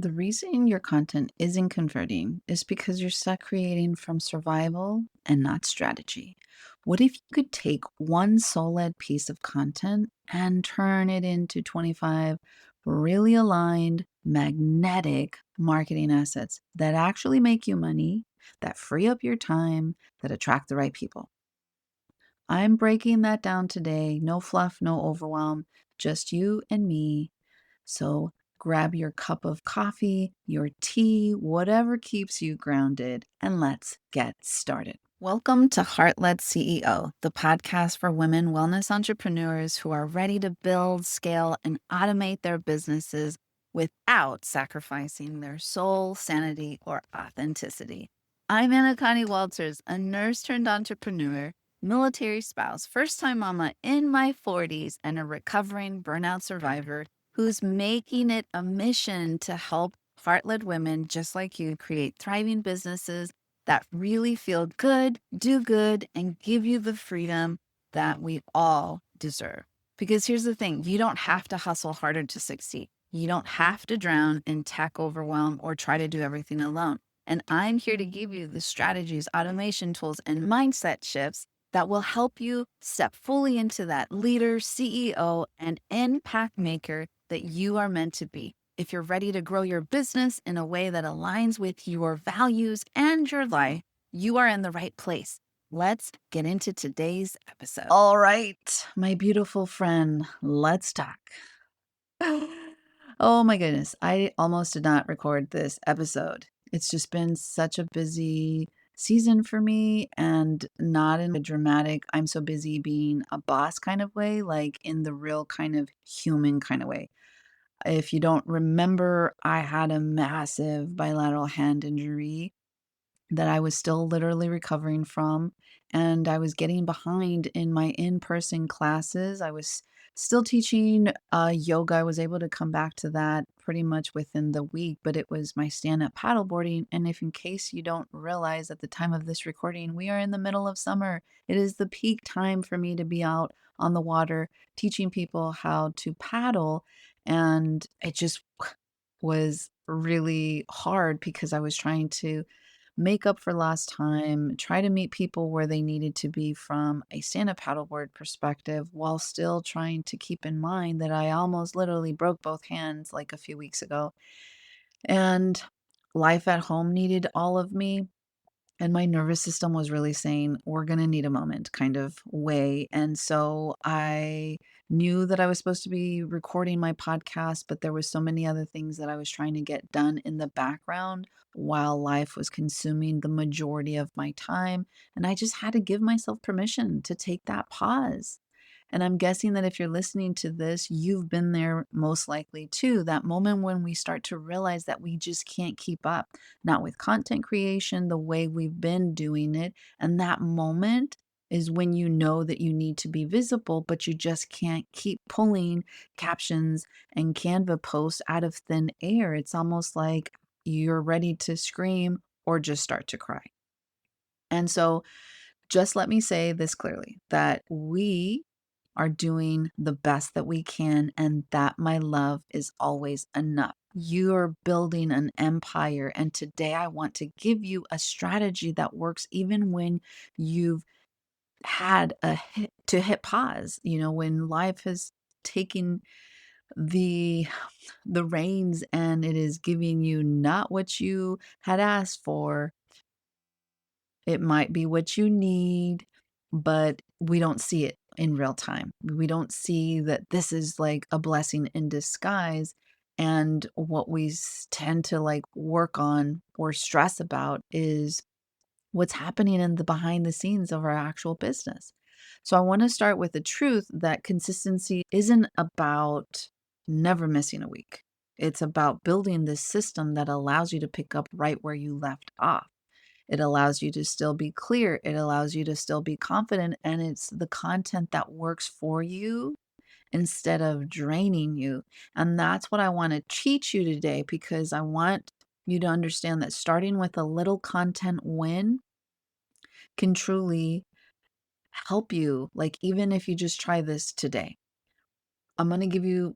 The reason your content isn't converting is because you're stuck creating from survival and not strategy. What if you could take one solid piece of content and turn it into 25 really aligned, magnetic marketing assets that actually make you money, that free up your time, that attract the right people? I'm breaking that down today. No fluff, no overwhelm, just you and me. So grab your cup of coffee, your tea, whatever keeps you grounded, and let's get started. Welcome to Heart Led CEO, the podcast for women wellness entrepreneurs who are ready to build, scale, and automate their businesses without sacrificing their soul, sanity, or authenticity. I'm Anna Connie Walters, a nurse turned entrepreneur, military spouse, first time mama in my 40s, and a recovering burnout survivor who's making it a mission to help heart led women just like you create thriving businesses that really feel good, do good, and give you the freedom that we all deserve. Because here's the thing, you don't have to hustle harder to succeed. You don't have to drown in tech overwhelm or try to do everything alone. And I'm here to give you the strategies, automation tools, and mindset shifts that will help you step fully into that leader, CEO, and impact maker that you are meant to be. If you're ready to grow your business in a way that aligns with your values and your life, you are in the right place. Let's get into today's episode. All right, my beautiful friend, let's talk. Oh my goodness, I almost did not record this episode. It's just been such a busy season for me, and not in a dramatic, I'm so busy being a boss kind of way, like in the real kind of human kind of way. If you don't remember, I had a massive bilateral hand injury that I was still literally recovering from, and I was getting behind in my in-person classes. I was still teaching yoga. I was able to come back to that pretty much within the week, but it was my stand-up paddleboarding. And if in case you don't realize at the time of this recording, we are in the middle of summer. It is the peak time for me to be out on the water teaching people how to paddle. And it just was really hard because I was trying to make up for lost time, try to meet people where they needed to be from a stand-up paddleboard perspective, while still trying to keep in mind that I almost literally broke both hands like a few weeks ago. And life at home needed all of me. And my nervous system was really saying, we're going to need a moment kind of way. And so I knew that I was supposed to be recording my podcast, but there was so many other things that I was trying to get done in the background while life was consuming the majority of my time. And I just had to give myself permission to take that pause. And I'm guessing that if you're listening to this, you've been there most likely too. That moment when we start to realize that we just can't keep up, not with content creation the way we've been doing it. And that moment is when you know that you need to be visible, but you just can't keep pulling captions and Canva posts out of thin air. It's almost like you're ready to scream or just start to cry. And so just let me say this clearly, that we are doing the best that we can, and that, my love, is always enough. You're building an empire, and today I want to give you a strategy that works even when you've had to hit pause, when life has taken the the reins and it is giving you not what you had asked for. It might be what you need, but we don't see it in real time. We don't see that this is like a blessing in disguise. And what we tend to like work on or stress about is what's happening in the behind the scenes of our actual business. So I want to start with the truth that consistency isn't about never missing a week. It's about building this system that allows you to pick up right where you left off. It allows you to still be clear. It allows you to still be confident. And it's the content that works for you instead of draining you. And that's what I want to teach you today, because I want you to understand that starting with a little content win can truly help you. Like, even if you just try this today, I'm going to give you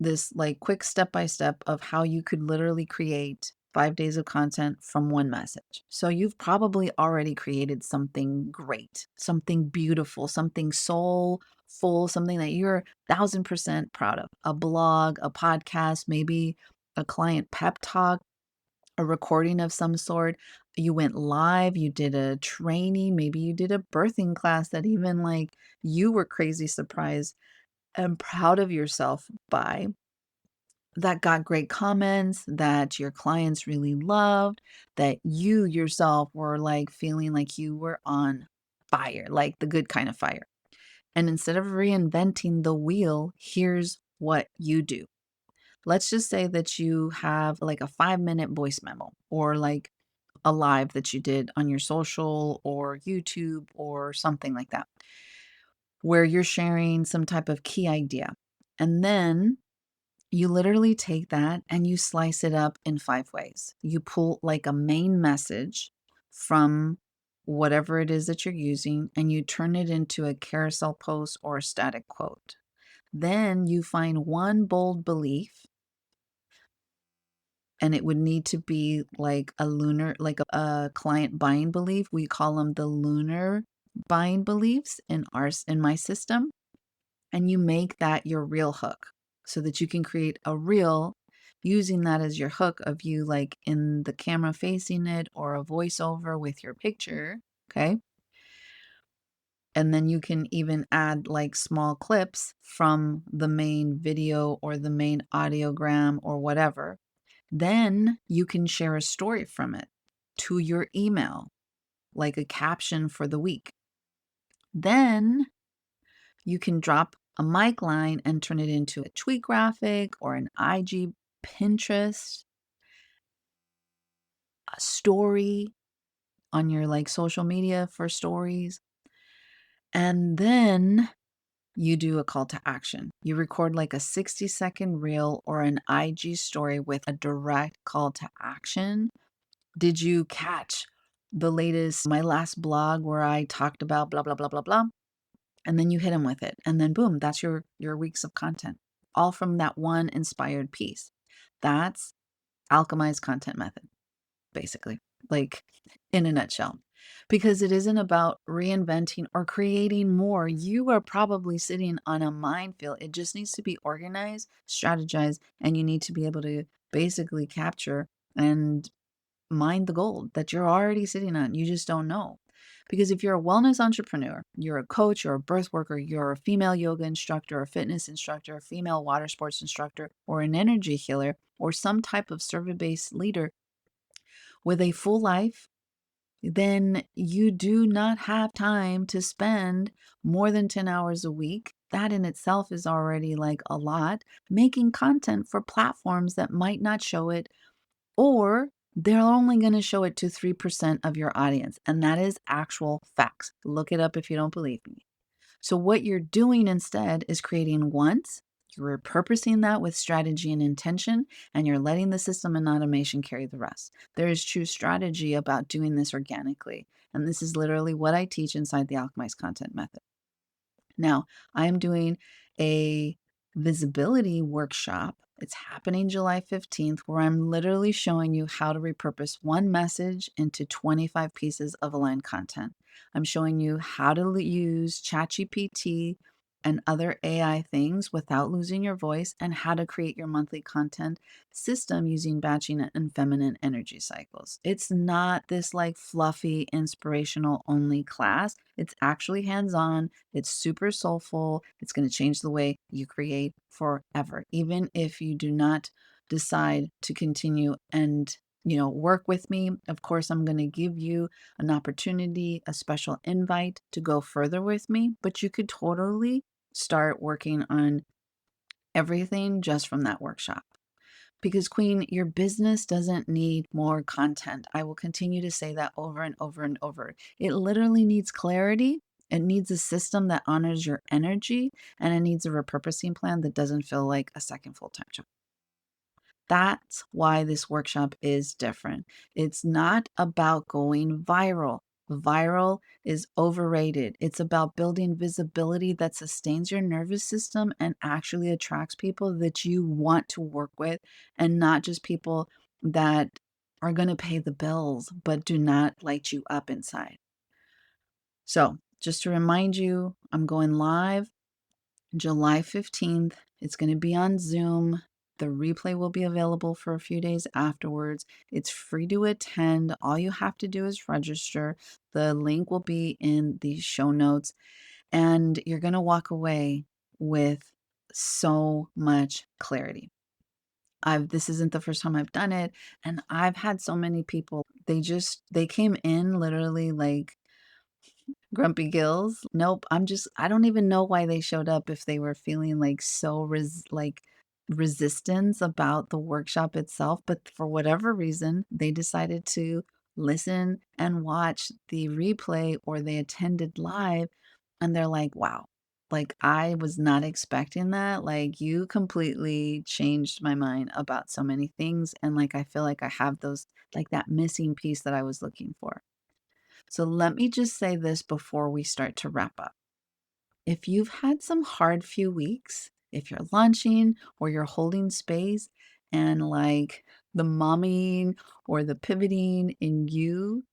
this like quick step by step of how you could literally create 5 days of content from one message. So you've probably already created something great, something beautiful, something soulful, something that you're 1000% proud of. A blog, a podcast, maybe a client pep talk, a recording of some sort. You went live, you did a training, maybe you did a birthing class that even like you were crazy surprised and proud of yourself by, that got great comments, that your clients really loved, that you yourself were like feeling like you were on fire, like the good kind of fire. And instead of reinventing the wheel, here's what you do. Let's just say that you have like a 5 minute voice memo or like a live that you did on your social or YouTube or something like that, where you're sharing some type of key idea. And then you literally take that and you slice it up in 5 ways. You pull like a main message from whatever it is that you're using and you turn it into a carousel post or a static quote. Then you find one bold belief, and it would need to be like a lunar, like a client buying belief. We call them the lunar buying beliefs in my system. And you make that your real hook so that you can create a reel using that as your hook of you like in the camera facing it or a voiceover with your picture. Okay. And then you can even add like small clips from the main video or the main audiogram or whatever. Then you can share a story from it to your email, like a caption for the week. Then you can drop a mic line and turn it into a tweet graphic or an IG, Pinterest, a story on your like social media for stories. And then you do a call to action. You record like a 60-second reel or an IG story with a direct call to action. Did you catch the latest, my last blog where I talked about blah, blah, blah, blah, blah? And then you hit them with it. And then boom, that's your weeks of content, all from that one inspired piece. That's alchemized content method, basically, like in a nutshell. Because it isn't about reinventing or creating more. You are probably sitting on a minefield. It just needs to be organized, strategized, and you need to be able to basically capture and mine the gold that you're already sitting on. You just don't know. Because if you're a wellness entrepreneur, you're a coach, you're a birth worker, you're a female yoga instructor, a fitness instructor, a female water sports instructor, or an energy healer, or some type of service based leader with a full life, then you do not have time to spend more than 10 hours a week. That in itself is already like a lot, making content for platforms that might not show it, or they're only going to show it to 3% of your audience. And that is actual facts. Look it up if you don't believe me. So, what you're doing instead is creating once, you're repurposing that with strategy and intention, and you're letting the system and automation carry the rest. There is true strategy about doing this organically. And this is literally what I teach inside the Alchemized Content Method. Now, I am doing a visibility workshop. It's happening July 15th, where I'm literally showing you how to repurpose one message into 25 pieces of aligned content. I'm showing you how to use ChatGPT and other AI things without losing your voice, and how to create your monthly content system using batching and feminine energy cycles. It's not this like fluffy, inspirational only class. It's actually hands on. It's super soulful. It's going to change the way you create forever. Even if you do not decide to continue and work with me, of course, I'm going to give you an opportunity, a special invite to go further with me, but you could totally start working on everything just from that workshop. Because, Queen, your business doesn't need more content. I will continue to say that over and over and over. It literally needs clarity. It needs a system that honors your energy, and it needs a repurposing plan that doesn't feel like a second full-time job. That's why this workshop is different. It's not about going viral. Viral is overrated. It's about building visibility that sustains your nervous system and actually attracts people that you want to work with, and not just people that are going to pay the bills but do not light you up inside. So, just to remind you, I'm going live July 15th. It's going to be on Zoom. The replay will be available for a few days afterwards. It's free to attend. All you have to do is register. The link will be in the show notes, and you're going to walk away with so much clarity. This isn't the first time I've done it, and I've had so many people, they came in literally like grumpy gills. Nope, I don't even know why they showed up if they were feeling like so resistance about the workshop itself, but for whatever reason, they decided to listen and watch the replay or they attended live, and they're like, "Wow, like I was not expecting that. Like you completely changed my mind about so many things, and like I feel like I have those, like that missing piece that I was looking for." So let me just say this before we start to wrap up. If you've had some hard few weeks, if you're launching or you're holding space and like the momming or the pivoting in you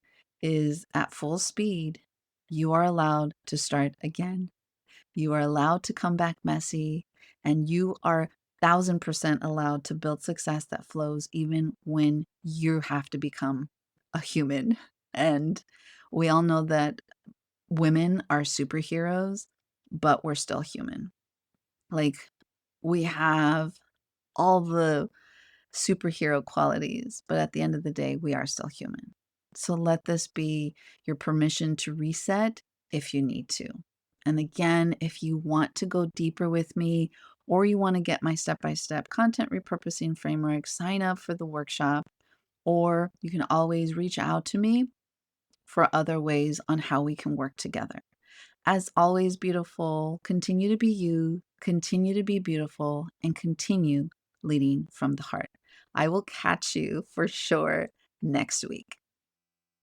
is at full speed, you are allowed to start again. You are allowed to come back messy, and you are 1000% allowed to build success that flows even when you have to become a human. And we all know that women are superheroes, but we're still human. Like we have all the superhero qualities, but at the end of the day, we are still human. So let this be your permission to reset if you need to. And again, if you want to go deeper with me or you want to get my step by step content repurposing framework, sign up for the workshop, or you can always reach out to me for other ways on how we can work together. As always, beautiful, continue to be you, continue to be beautiful, and continue leading from the heart. I will catch you for sure next week.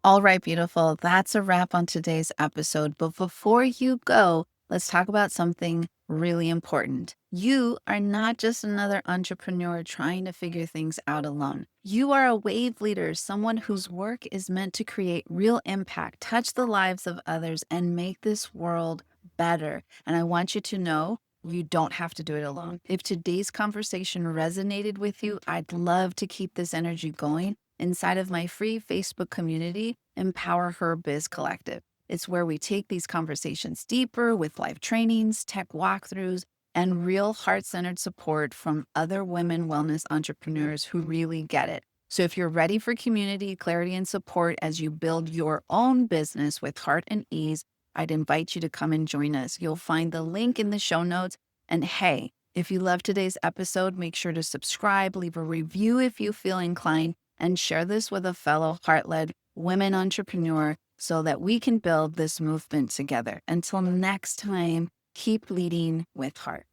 All right, beautiful. That's a wrap on today's episode. But before you go, let's talk about something really important. You are not just another entrepreneur trying to figure things out alone. You are a wave leader, someone whose work is meant to create real impact, touch the lives of others, and make this world better. And I want you to know you don't have to do it alone. If today's conversation resonated with you, I'd love to keep this energy going inside of my free Facebook community, EmpowerHer Biz Collective. It's where we take these conversations deeper with live trainings, tech walkthroughs, and real heart-centered support from other women wellness entrepreneurs who really get it. So if you're ready for community, clarity, and support as you build your own business with heart and ease, I'd invite you to come and join us. You'll find the link in the show notes. And hey, if you love today's episode, make sure to subscribe, leave a review if you feel inclined, and share this with a fellow heart-led women entrepreneur so that we can build this movement together. Until next time, keep leading with heart.